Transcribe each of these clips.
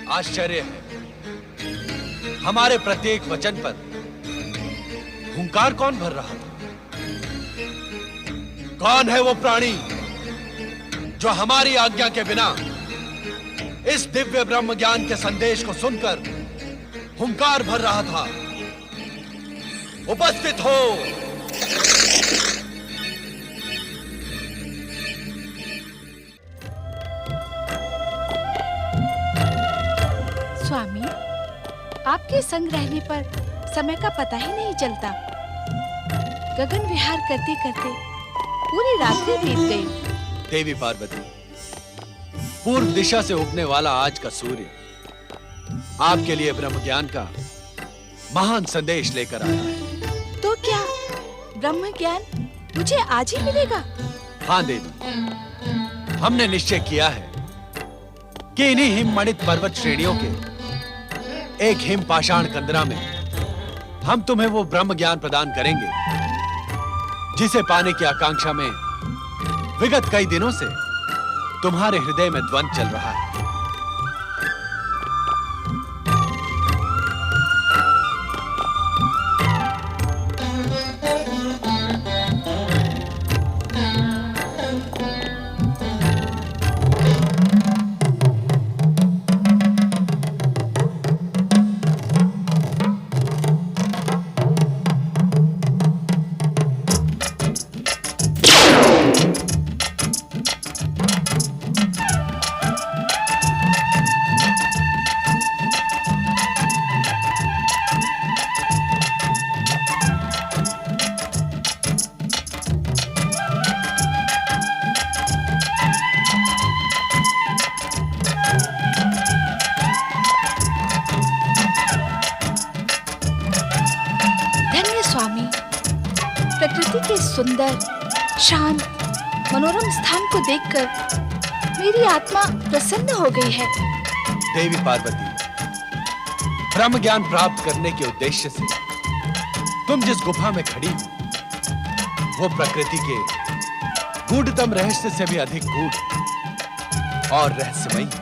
आश्चर्य है, हमारे प्रत्येक वचन पर हुंकार कौन भर रहा था? कौन है वो प्राणी जो हमारी आज्ञा के बिना इस दिव्य ब्रह्म ज्ञान के संदेश को सुनकर हुंकार भर रहा था? उपस्थित हो। स्वामी, आपके संग रहने पर समय का पता ही नहीं चलता। गगन विहार करते करते पूरी रात्रि बीत गई। देवी पार्वती, पूर्व दिशा से उगने वाला आज का सूर्य आपके लिए ब्रह्म ज्ञान का महान संदेश लेकर आया है। तो क्या ब्रह्म ज्ञान मुझे आज ही मिलेगा? हाँ देवी, हमने निश्चय किया है कि इन्हीं हिममणित पर्वत श्रेणियों के एक हिम पाषाण कंदरा में हम तुम्हें वो ब्रह्म ज्ञान प्रदान करेंगे जिसे पाने की आकांक्षा में विगत कई दिनों से तुम्हारे हृदय में द्वंद्व चल रहा है। प्रकृति के सुंदर, शांत, मनोरम स्थान को देखकर मेरी आत्मा प्रसन्न हो गई है। देवी पार्वती, ब्रह्म ज्ञान प्राप्त करने के उद्देश्य से तुम जिस गुफा में खड़ी हो वो प्रकृति के गूढ़तम रहस्य से भी अधिक गूढ़ और रहस्यमयी है।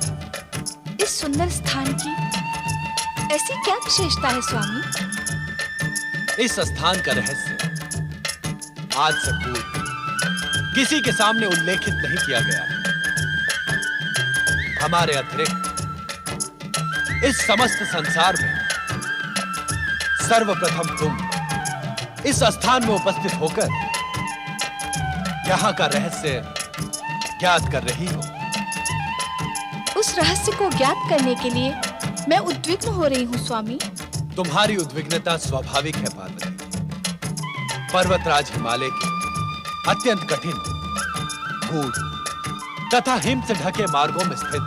इस सुंदर स्थान की ऐसी क्या विशेषता है स्वामी? इस स्थान का रहस्य आज से पूर्व किसी के सामने उल्लेखित नहीं किया गया है। हमारे अतिरिक्त इस समस्त संसार में सर्वप्रथम तुम इस स्थान में उपस्थित होकर यहां का रहस्य ज्ञात कर रही हो। उस रहस्य को ज्ञात करने के लिए मैं उद्विग्न हो रही हूँ स्वामी। तुम्हारी उद्विग्नता स्वाभाविक है पार्वती। पर्वतराज हिमालय के अत्यंत कठिन, गूढ़ तथा हिम से ढके मार्गों में स्थित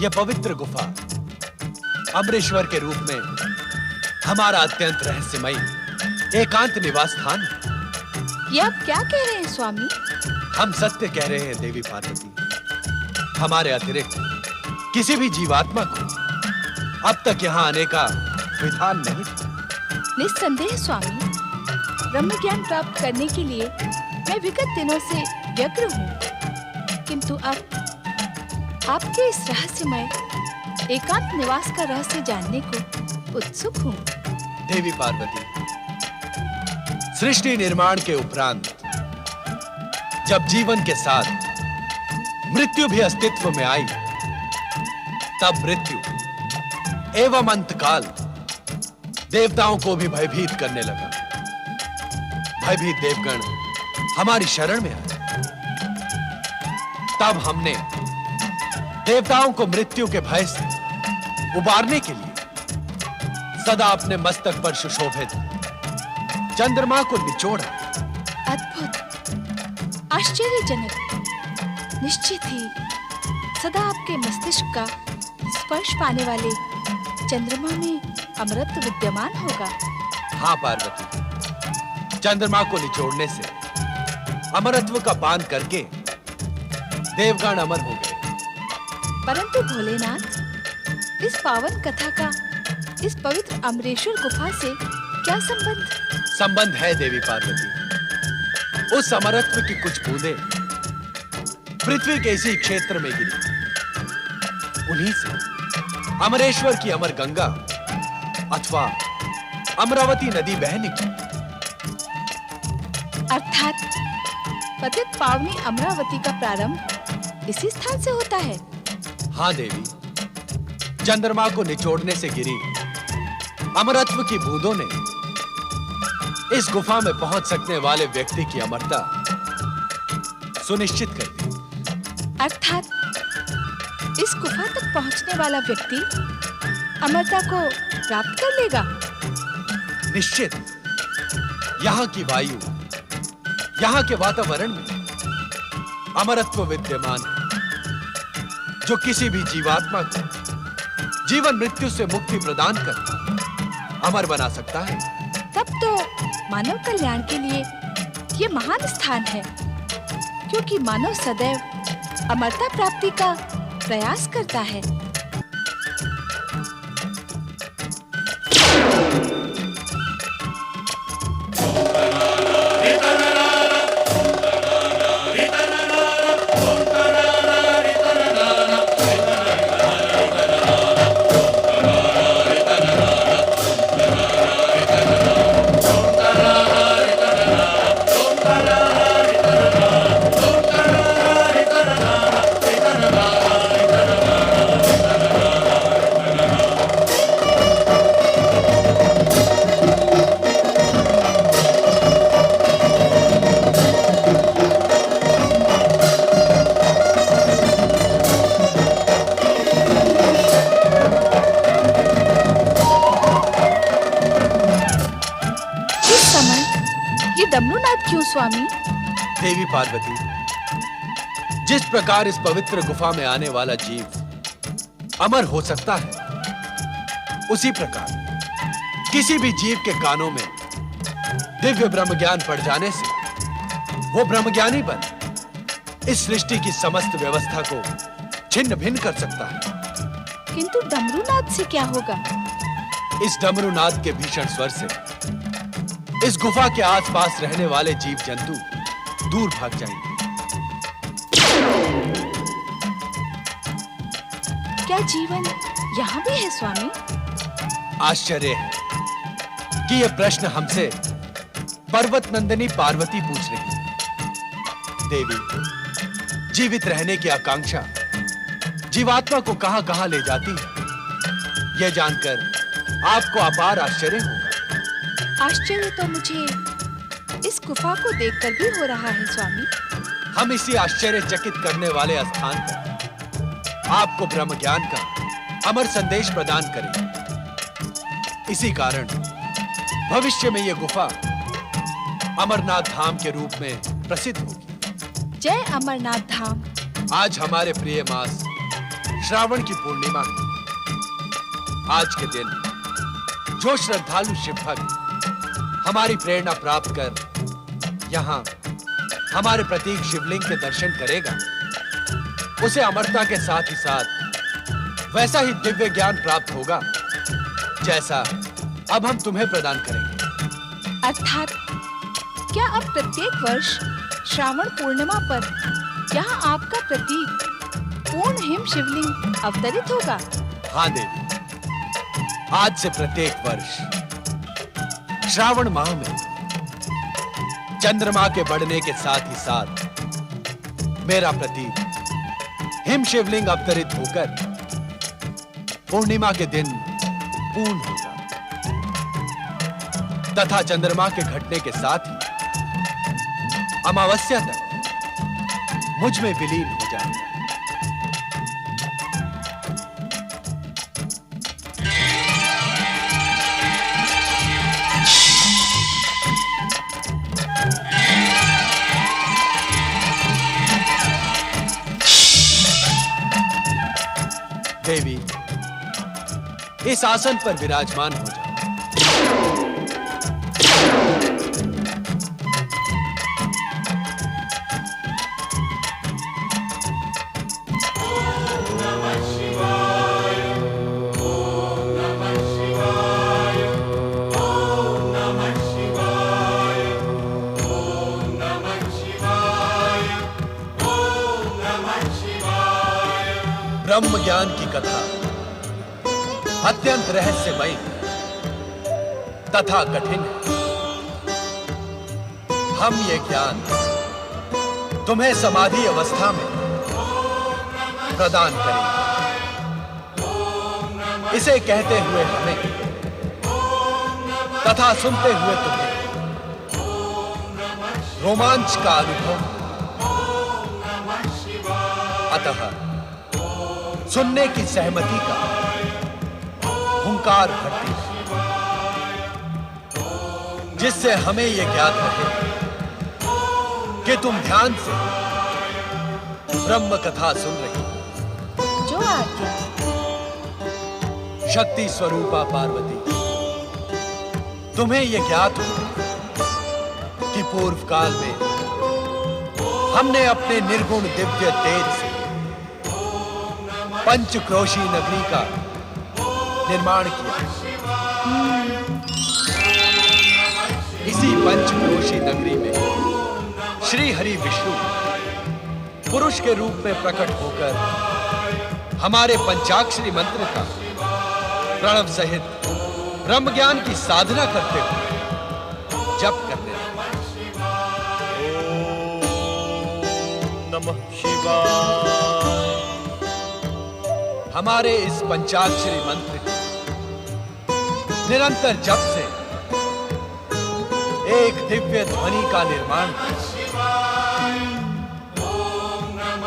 यह पवित्र गुफा अमरेश्वर के रूप में हमारा अत्यंत रहस्यमयी एकांत निवास स्थान है। ये आप क्या कह रहे हैं स्वामी? हम सत्य कह रहे हैं देवी पार्वती। हमारे अतिरिक्त किसी भी जीवात्मा को अब तक यहाँ आने का विधान नहीं था। निस्संदेह स्वामी, ब्रह्म ज्ञान प्राप्त करने के लिए मैं विगत दिनों से व्यग्र हूँ, किंतु अब आपके इस रहस्यमय एकांत निवास का रहस्य जानने को उत्सुक हूँ। देवी पार्वती, सृष्टि निर्माण के उपरांत जब जीवन के साथ मृत्यु भी अस्तित्व में आई, तब मृत्यु एवं अंतकाल देवताओं को भी भयभीत करने लगा। भयभीत देवगण हमारी शरण में आए। तब हमने देवताओं को मृत्यु के भय से उबारने के लिए सदा अपने मस्तक पर सुशोभित चंद्रमा को निचोड़ा। अद्भुत, आश्चर्यजनक। निश्चित ही सदा आपके मस्तिष्क का स्पर्श पाने वाले चंद्रमा में अमरत्व विद्यमान होगा। हाँ पार्वती, चंद्रमा को निचोड़ने से अमरत्व का पान करके देवगण अमर हो गए। परंतु भोलेनाथ, इस पावन कथा का इस पवित्र अमरेश्वर गुफा से क्या संबंध? संबंध है देवी पार्वती। उस अमरत्व की कुछ बूंदें पृथ्वी के इसी क्षेत्र में गिरी। उन्हीं से अमरेश्वर की अमर गंगा अथवा अमरावती नदी बह निकली। अर्थात पतित पावनी अमरावती का प्रारंभ इसी स्थान से होता है। हाँ देवी, चंद्रमा को निचोड़ने से गिरी अमरत्व की बूंदों ने इस गुफा में पहुंच सकने वाले व्यक्ति की अमरता सुनिश्चित कर दी। अर्थात इस गुफा तक पहुंचने वाला व्यक्ति अमरता को प्राप्त कर लेगा। निश्चित। यहाँ की वायु, यहाँ के वातावरण में अमरत्व विद्यमान है, जो किसी भी जीवात्मा को जीवन मृत्यु से मुक्ति प्रदान कर अमर बना सकता है। तब तो मानव कल्याण के लिए ये महान स्थान है, क्योंकि मानव सदैव अमरता प्राप्ति का प्रयास करता है। डमरूनाथ क्यों स्वामी? देवी पार्वती, जिस प्रकार इस पवित्र गुफा में आने वाला जीव अमर हो सकता है, उसी प्रकार किसी भी जीव के कानों में दिव्य ब्रह्म ज्ञान पड़ जाने से वो ब्रह्मज्ञानी बन इस सृष्टि की समस्त व्यवस्था को छिन्न भिन्न कर सकता है। किंतु डमरूनाथ से क्या होगा? इस डमरूनाथ के भीषण स्वर से इस गुफा के आसपास रहने वाले जीव जंतु दूर भाग जाएंगे। क्या जीवन यहाँ भी है स्वामी? आश्चर्य है कि यह प्रश्न हमसे पर्वत नंदिनी पार्वती पूछ रही है। देवी, जीवित रहने की आकांक्षा जीवात्मा को कहां-कहां ले जाती है, यह जानकर आपको अपार आश्चर्य होगा। आश्चर्य तो मुझे इस गुफा को देखकर भी हो रहा है स्वामी। हम इसी आश्चर्यचकित करने वाले स्थान पर आपको ब्रह्म ज्ञान का अमर संदेश प्रदान करें। इसी कारण भविष्य में यह गुफा अमरनाथ धाम के रूप में प्रसिद्ध होगी। जय अमरनाथ धाम। आज हमारे प्रिय मास श्रावण की पूर्णिमा है। आज के दिन जो श्रद्धालु शिव भक्त हमारी प्रेरणा प्राप्त कर यहाँ हमारे प्रतीक शिवलिंग के दर्शन करेगा, उसे अमरता के साथ ही साथ वैसा ही दिव्य ज्ञान प्राप्त होगा जैसा अब हम तुम्हें प्रदान करेंगे। अर्थात क्या अब प्रत्येक वर्ष श्रावण पूर्णिमा पर यहाँ आपका प्रतीक पूर्ण हिम शिवलिंग अवतरित होगा? हाँ देवी, आज से प्रत्येक वर्ष श्रावण माह में चंद्रमा के बढ़ने के साथ ही साथ मेरा प्रतीक हिम शिवलिंग अवतरित होकर पूर्णिमा के दिन पूर्ण होगा तथा चंद्रमा के घटने के साथ ही अमावस्या तक मुझ में विलीन हो जाएगा। देवी, इस आसन पर विराजमान हो जाओ। ब्रह्म ज्ञान की कथा अत्यंत रहस्यमय तथा कठिन है। हम ये ज्ञान तुम्हें समाधि अवस्था में प्रदान करेंगे। इसे कहते हुए हमें तथा सुनते हुए तुम्हें रोमांच का अनुभव, अतः सुनने की सहमति का हुंकार भरती है, जिससे हमें यह ज्ञात रहे कि तुम ध्यान से ब्रह्म कथा सुन रही हो। जो आज्ञा। शक्ति स्वरूपा पार्वती, तुम्हें यह ज्ञात हो कि पूर्व काल में हमने अपने निर्गुण दिव्य तेज से पंचक्रोशी नगरी का निर्माण किया। इसी पंचक्रोशी नगरी में श्री हरि विष्णु पुरुष के रूप में प्रकट होकर हमारे पंचाक्षरी मंत्र का प्रणव सहित ब्रह्म ज्ञान की साधना करते हुए जप करने लगे। ओम नमः शिवाय। हमारे इस पंचाक्षरी मंत्र के निरंतर जप से एक दिव्य ध्वनि का निर्माण हुआ।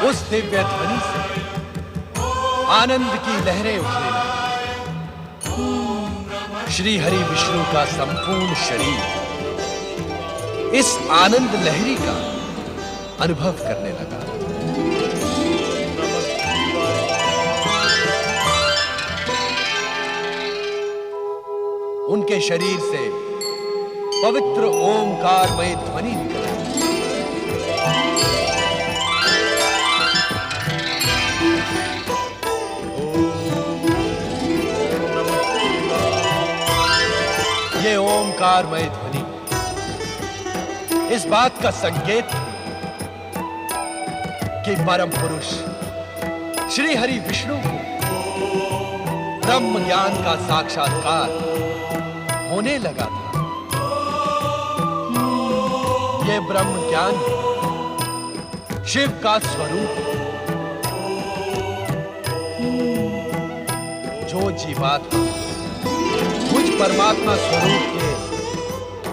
उस दिव्य ध्वनि से आनंद की लहरें उठने लगी। श्री हरि विष्णु का संपूर्ण शरीर इस आनंद लहरी का अनुभव करने लगा। उनके शरीर से पवित्र ओमकारमय ध्वनि निकली। ये ओमकारमय ध्वनि इस बात का संकेत है कि परम पुरुष श्री हरि विष्णु को ब्रह्म ज्ञान का साक्षात्कार होने लगा था। यह ब्रह्म ज्ञान शिव का स्वरूप है। जो जीवात्मा मुझ परमात्मा स्वरूप के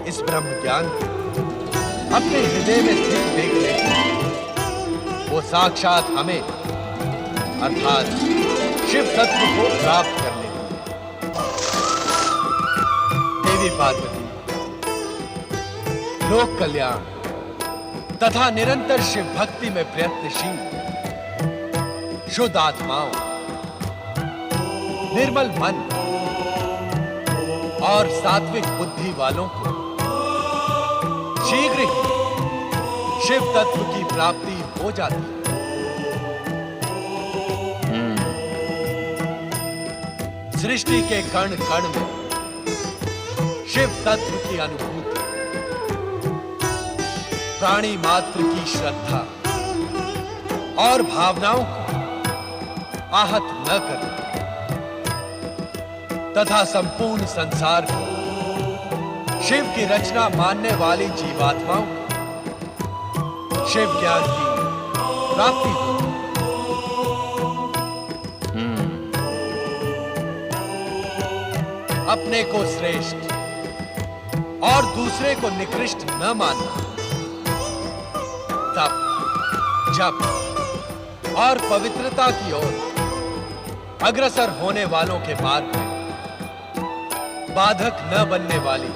इस ब्रह्म ज्ञान को अपने हृदय में स्थित देख लेते, वो साक्षात हमें अर्थात शिव तत्व को प्राप्त कर लेते। देवी पार्वती लोक कल्याण तथा निरंतर शिव भक्ति में प्रयत्नशील शुद्ध आत्माओं, निर्मल मन और सात्विक बुद्धि वालों को शीघ्र ही शिव तत्व की प्राप्ति हो जाती है। सृष्टि के कण कण में शिव तत्व की अनुभूति, प्राणी मात्र की श्रद्धा और भावनाओं को आहत न करें तथा संपूर्ण संसार को शिव की रचना मानने वाली जीवात्माओं को शिव ज्ञान की प्राप्ति हो। अपने को श्रेष्ठ और दूसरे को निकृष्ट न मानना, तप, जप और पवित्रता की ओर अग्रसर होने वालों के मार्ग में बाधक न बनने वाली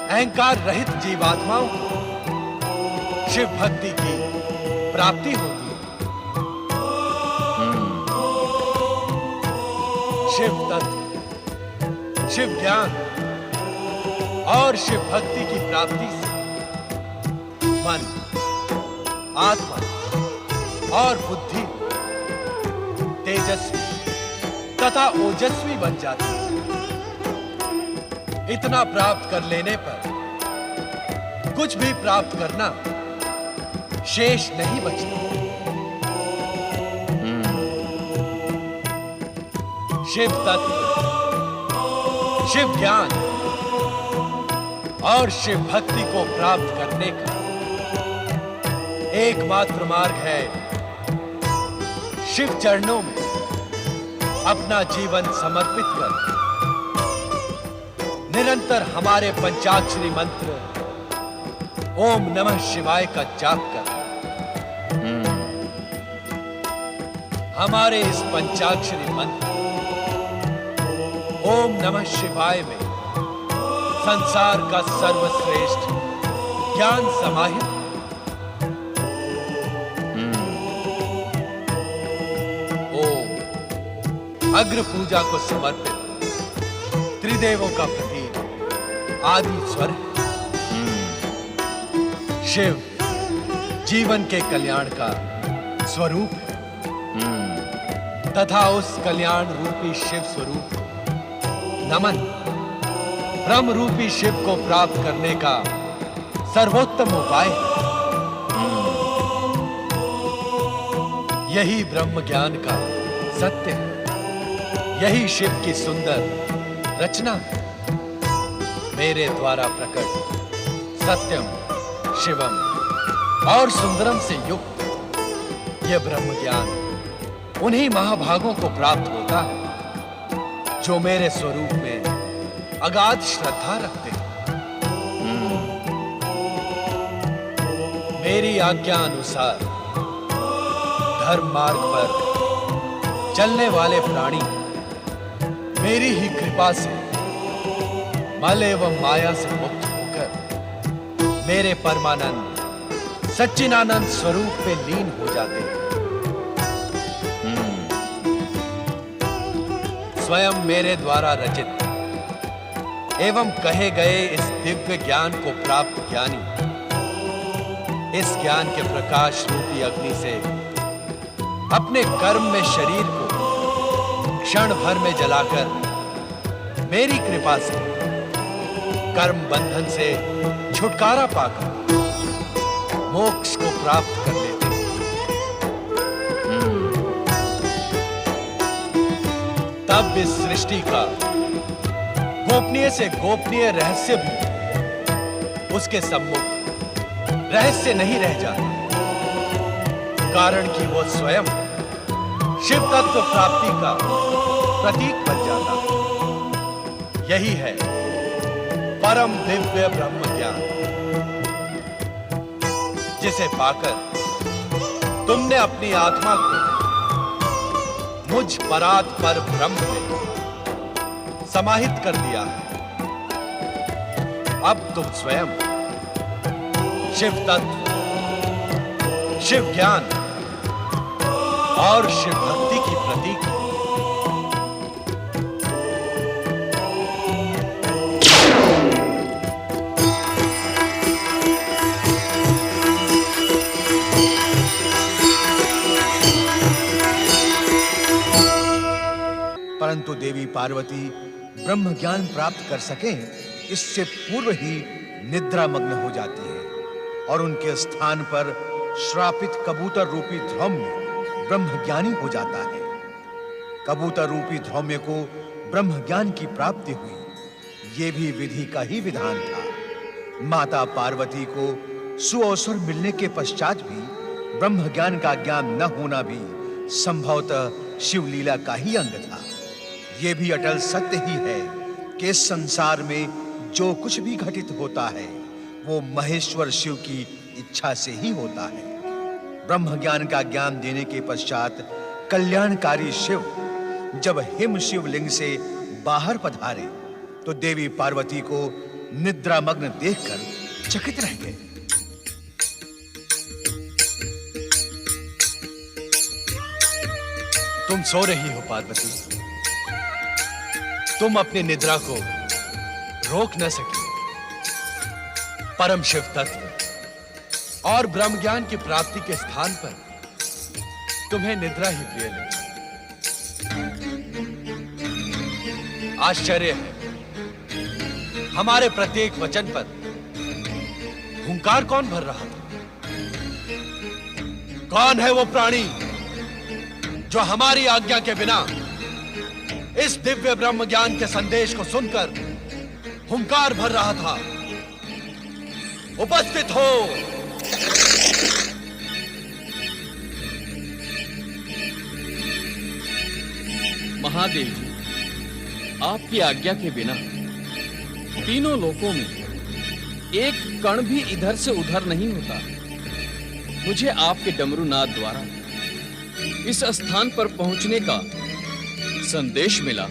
अहंकार रहित जीवात्माओं को शिव भक्ति की प्राप्ति होती है। शिव तत्व, शिव ज्ञान और शिव भक्ति की प्राप्ति से मन, आत्मा और बुद्धि तेजस्वी तथा ओजस्वी बन जाती है। इतना प्राप्त कर लेने पर कुछ भी प्राप्त करना शेष नहीं बचता। शिव तत्व, शिव ज्ञान और शिव भक्ति को प्राप्त करने का एकमात्र मार्ग है शिव चरणों में अपना जीवन समर्पित कर निरंतर हमारे पंचाक्षरी मंत्र ओम नमः शिवाय का जाप कर। हमारे इस पंचाक्षरी मंत्र ओम नमः शिवाय में संसार का सर्वश्रेष्ठ ज्ञान समाहित है। ओम अग्र पूजा को समर्पित त्रिदेवों का प्रतीक आदि स्वर है। शिव जीवन के कल्याण का स्वरूप है तथा उस कल्याण रूपी शिव स्वरूप नमन ब्रह्म रूपी शिव को प्राप्त करने का सर्वोत्तम उपाय है। यही ब्रह्म ज्ञान का सत्य है, यही शिव की सुंदर रचना है। मेरे द्वारा प्रकट सत्यम शिवम और सुंदरम से युक्त यह ब्रह्म ज्ञान उन्हीं महाभागों को प्राप्त होता है जो मेरे स्वरूप में अगाध श्रद्धा रखते हैं। मेरी आज्ञा अनुसार धर्म मार्ग पर चलने वाले प्राणी मेरी ही कृपा से मल एवं माया से मुक्त होकर मेरे परमानंद सच्चिदानंद स्वरूप में लीन हो जाते हैं। स्वयं मेरे द्वारा रचित एवं कहे गए इस दिव्य ज्ञान को प्राप्त ज्ञानी इस ज्ञान के प्रकाश रूपी अग्नि से अपने कर्म में शरीर को क्षण भर में जलाकर मेरी कृपा से कर्म बंधन से छुटकारा पाकर मोक्ष को प्राप्त कर लेते हैं। तब इस सृष्टि का गोपनीय से गोपनीय रहस्य भी उसके सम्मुख रहस्य नहीं रह जाता, कारण कि वो स्वयं शिव तत्व प्राप्ति का प्रतीक बन जाता है। यही है परम दिव्य ब्रह्म ज्ञान जिसे पाकर तुमने अपनी आत्मा को मुझ परात पर ब्रह्म में समाहित कर दिया है। अब तुम स्वयं शिव तत्व, शिव ज्ञान और शिव भक्ति की प्रतीक हो। परंतु देवी पार्वती ब्रह्म ज्ञान प्राप्त कर सके इससे पूर्व ही निद्रा मग्न हो जाती है और उनके स्थान पर श्रापित कबूतर रूपी ध्रौम्य ब्रह्म ज्ञानी हो जाता है। कबूतर रूपी ध्रौम्य को ब्रह्म ज्ञान की प्राप्ति हुई, ये भी विधि का ही विधान था। माता पार्वती को सुअवसर मिलने के पश्चात भी ब्रह्म ज्ञान का ज्ञान न होना भी संभवतः शिवलीला का ही अंग था। ये भी अटल सत्य ही है कि इस संसार में जो कुछ भी घटित होता है वो महेश्वर शिव की इच्छा से ही होता है। ब्रह्म ज्ञान का ज्ञान देने के पश्चात कल्याणकारी शिव जब हिम शिवलिंग से बाहर पधारे तो देवी पार्वती को निद्रामग्न देखकर चकित रह गए। तुम सो रही हो पार्वती, तुम अपनी निद्रा को रोक न सकी। परम शिव तत्व और ब्रह्म ज्ञान की प्राप्ति के स्थान पर तुम्हें निद्रा ही प्रिय लगी। आश्चर्य है, हमारे प्रत्येक वचन पर हुंकार कौन भर रहा था? कौन है वो प्राणी जो हमारी आज्ञा के बिना इस दिव्य ब्रह्म ज्ञान के संदेश को सुनकर हुंकार भर रहा था। उपस्थित हो। महादेव जी, आपकी आज्ञा के बिना तीनों लोकों में एक कण भी इधर से उधर नहीं होता। मुझे आपके डमरू नाद द्वारा इस स्थान पर पहुंचने का संदेश मिला।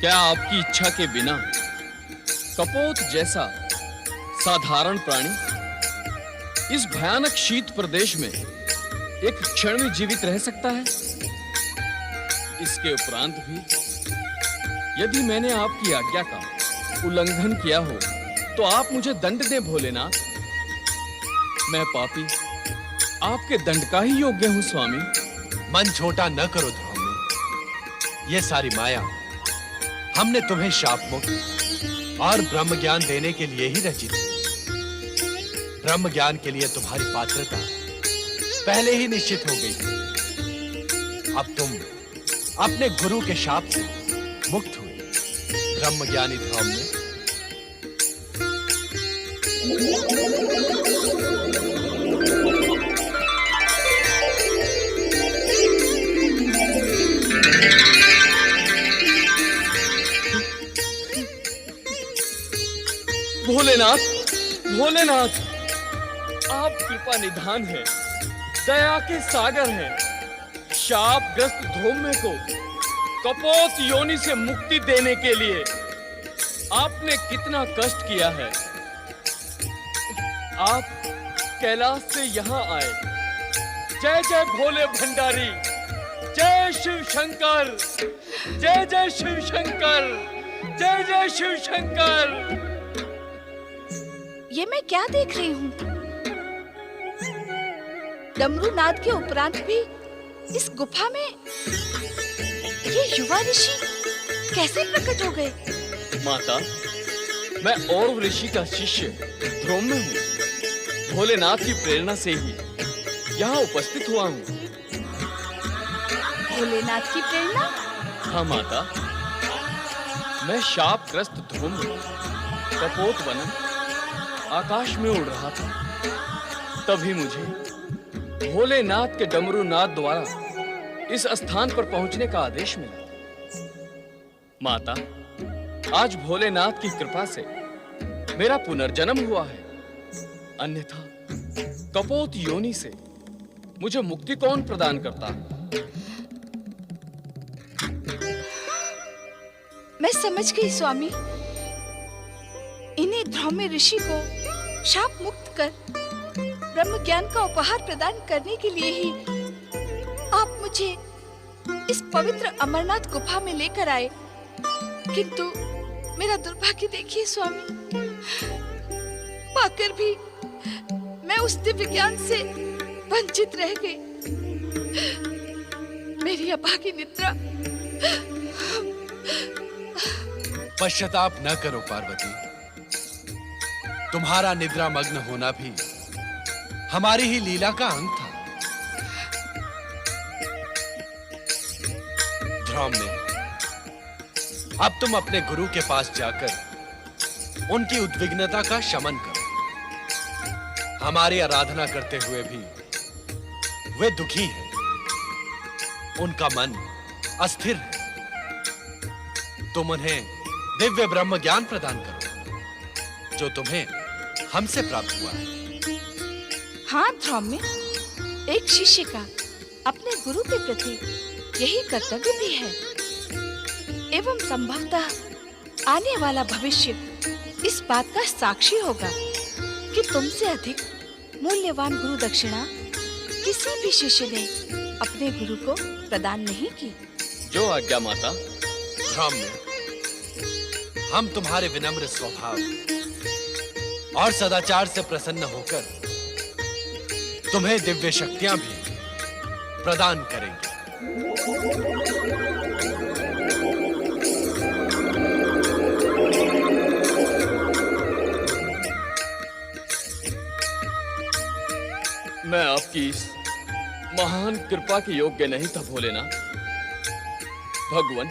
क्या आपकी इच्छा के बिना कपोत जैसा साधारण प्राणी इस भयानक शीत प्रदेश में एक क्षण में जीवित रह सकता है? इसके उपरांत भी यदि मैंने आपकी आज्ञा का उल्लंघन किया हो तो आप मुझे दंड दें भोलेनाथ। मैं पापी आपके दंड का ही योग्य हूं स्वामी। मन छोटा न करो ध्रुव। ये सारी माया हमने तुम्हें शाप मुक्त और ब्रह्म ज्ञान देने के लिए ही रची थी। ब्रह्म ज्ञान के लिए तुम्हारी पात्रता पहले ही निश्चित हो गई थी। अब तुम अपने गुरु के शाप से मुक्त हुए। ब्रह्म ज्ञानी ध्रुव ने भोलेनाथ, भोलेनाथ, आप कृपा निधान है, दया के सागर हैं। शापग्रस्त धूम्य को कपोत योनि से मुक्ति देने के लिए आपने कितना कष्ट किया है। आप कैलाश से यहाँ आए। जय जय भोले भंडारी, जय शिव शंकर, जय जय शिव शंकर, जय जय शिव शंकर। ये मैं क्या देख रही हूँ? डमरू नाद के उपरांत भी इस गुफा में ये युवा ऋषि कैसे प्रकट हो गए? माता, मैं और ऋषि का शिष्य ध्रुव में हूँ। भोलेनाथ की प्रेरणा से ही यहाँ उपस्थित हुआ हूँ। भोलेनाथ की प्रेरणा? हाँ माता, मैं शापग्रस्त ध्रुव में कपोत वनम आकाश में उड़ रहा था। तभी मुझे भोलेनाथ के डमरू नाद द्वारा इस स्थान पर पहुंचने का आदेश मिला। माता, आज भोलेनाथ की कृपा से मेरा पुनर्जन्म हुआ है। अन्यथा कपोत योनि से मुझे मुक्ति कौन प्रदान करता? मैं समझ गई स्वामी। इन्हीं ध्रुव ऋषि को शाप मुक्त कर ब्रह्म ज्ञान का उपहार प्रदान करने के लिए ही आप मुझे इस पवित्र अमरनाथ गुफा में लेकर आए। किंतु मेरा दुर्भाग्य देखिए स्वामी, पाकर भी मैं उस दिव्य ज्ञान से वंचित रह गई। मेरी अभागी निद्रा। पश्चाताप न करो पार्वती। तुम्हारा निद्रा मग्न होना भी हमारी ही लीला का अंग था। ध्रुव ने अब तुम अपने गुरु के पास जाकर उनकी उद्विग्नता का शमन करो। हमारी आराधना करते हुए भी वे दुखी हैं। उनका मन अस्थिर है। तुम उन्हें दिव्य ब्रह्म ज्ञान प्रदान करो जो तुम्हें हमसे प्राप्त हुआ है। हाँ ध्रुव में एक शिष्य का अपने गुरु के प्रति यही कर्तव्य भी है। एवं संभवतः आने वाला भविष्य इस बात का साक्षी होगा कि तुमसे अधिक मूल्यवान गुरु दक्षिणा किसी भी शिष्य ने अपने गुरु को प्रदान नहीं की। जो आज्ञा माता। ध्रुव में हम तुम्हारे विनम्र स्वभाव और सदाचार से प्रसन्न होकर तुम्हें दिव्य शक्तियां भी प्रदान करेंगे। मैं आपकी इस महान कृपा के योग्य नहीं था भोलेनाथ। भगवान,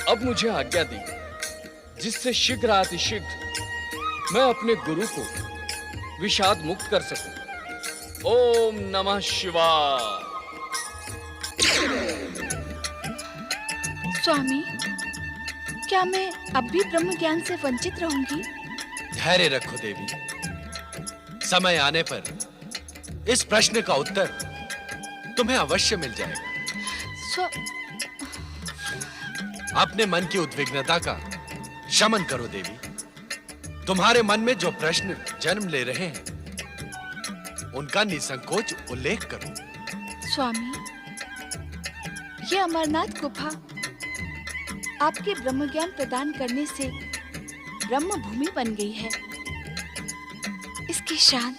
अब मुझे आज्ञा दी जिससे शीघ्र अतिशीघ्र मैं अपने गुरु को विषाद मुक्त कर सकूं। ओम नमः शिवाय। स्वामी, क्या मैं अब भी ब्रह्म ज्ञान से वंचित रहूंगी? धैर्य रखो देवी, समय आने पर इस प्रश्न का उत्तर तुम्हें अवश्य मिल जाएगा। अपने मन की उद्विग्नता का शमन करो देवी। तुम्हारे मन में जो प्रश्न जन्म ले रहे हैं उनका निसंकोच उल्लेख करो। स्वामी, ये अमरनाथ गुफा आपके ब्रह्म ज्ञान प्रदान करने से ब्रह्म भूमि बन गई है। इसके शांत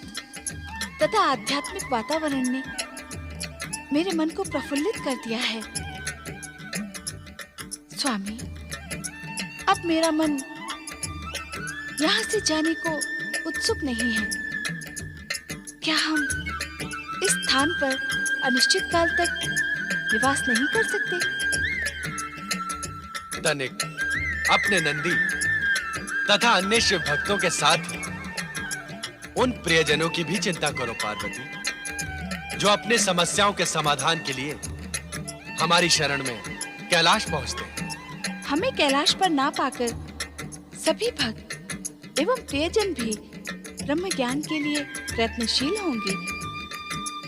तथा आध्यात्मिक वातावरण ने मेरे मन को प्रफुल्लित कर दिया है। स्वामी, अब मेरा मन यहाँ से जाने को उत्सुक नहीं है। क्या हम इस स्थान पर अनिश्चित काल तक निवास नहीं कर सकते? तनिक अपने नंदी तथा अन्य शिव भक्तों के साथ ही उन प्रियजनों की भी चिंता करो पार्वती, जो अपने समस्याओं के समाधान के लिए हमारी शरण में कैलाश पहुंचते हैं। हमें कैलाश पर ना पाकर सभी भक्त एवं प्रियजन भी ब्रह्म ज्ञान के लिए प्रयत्नशील होंगे।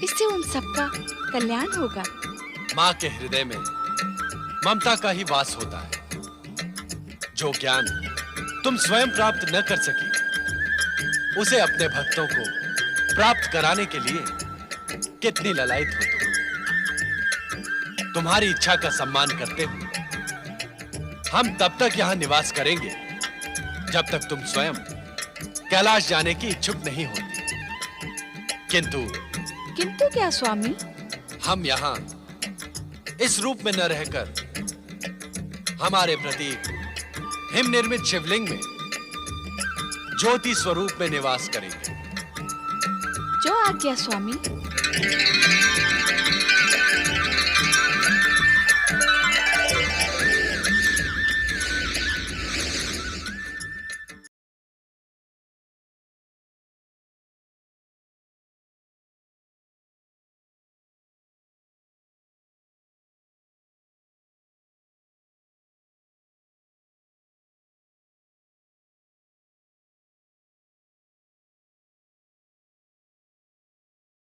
इससे उन सबका कल्याण होगा। माँ के हृदय में ममता का ही वास होता है। जो ज्ञान तुम स्वयं प्राप्त न कर सकी, उसे अपने भक्तों को प्राप्त कराने के लिए कितनी ललायत हो तुम। तुम्हारी इच्छा का सम्मान करते हुए हम तब तक यहाँ निवास करेंगे जब तक तुम स्वयं कैलाश जाने की इच्छुक नहीं होती। किंतु क्या स्वामी? हम यहाँ इस रूप में न रहकर हमारे प्रति हिम निर्मित शिवलिंग में ज्योति स्वरूप में निवास करेंगे। जो आज्ञा स्वामी।